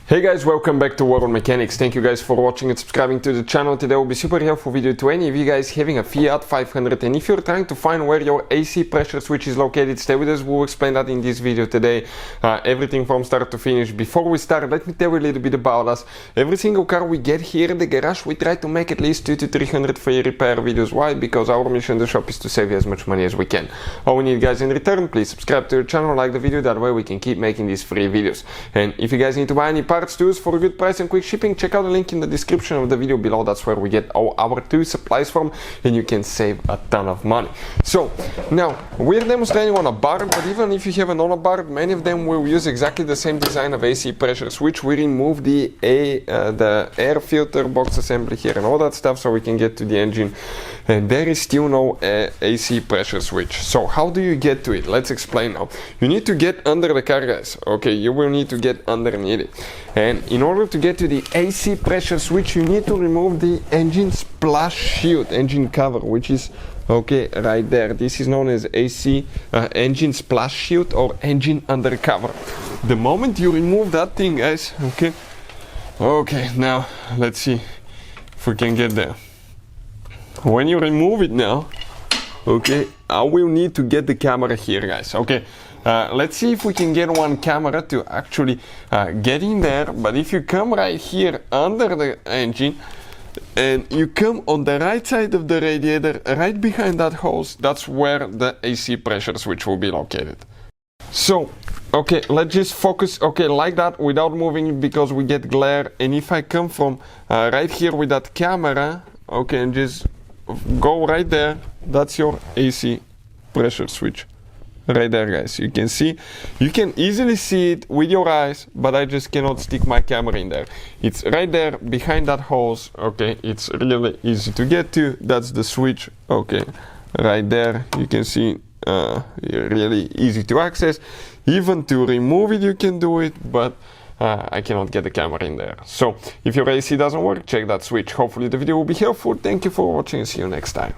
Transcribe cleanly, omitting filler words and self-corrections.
Hey guys, welcome back to World Mechanics. Thank you guys for watching and subscribing to the channel. Today will be super helpful video to any of you guys having a Fiat 500, and if you're trying to find where your AC pressure switch is located, stay with us. We'll explain that in this video today, everything from start to finish. Before we start, let me tell you a little bit about us. Every single car we get here in the garage, we try to make at least 200 to 300 free repair videos. Why? Because our mission in the shop is to save you as much money as we can. All we need, guys, in return, please subscribe to the channel, like the video, that way we can keep making these free videos. And if you guys need to buy any parts tools for a good price and quick shipping, check out the link in the description of the video below. That's where we get all our tool supplies from, and you can save a ton of money. So now we're demonstrating on a Abarth, but even if you have an Abarth, many of them will use exactly the same design of AC pressure switch. We remove the air filter box assembly here and all that stuff so we can get to the engine, and there is still no AC pressure switch. So how do you get to it? Let's explain now. You need to get under the car, guys. Okay, you will need to get underneath it, and in order to get to the AC pressure switch, you need to remove the engine splash shield, engine cover, which is okay right there. This is known as AC engine splash shield or engine undercover. The moment you remove that thing, guys, okay, now let's see if we can get there. When you remove it now, okay, I will need to get the camera here, guys. Okay, let's see if we can get one camera to actually get in there. But if you come right here under the engine and you come on the right side of the radiator, right behind that hose, that's where the AC pressure switch will be located. So okay, let's just focus, okay, like that, without moving it because we get glare. And if I come from right here with that camera, okay, and just go right there, that's your AC pressure switch right there, guys. You can see, you can easily see it with your eyes, but I just cannot stick my camera in there. It's right there behind that hose. Okay, it's really easy to get to. That's the switch. Okay, right there, you can see, really easy to access. Even to remove it you can do it, but I cannot get the camera in there. So if your AC doesn't work, check that switch. Hopefully the video will be helpful. Thank you for watching and see you next time.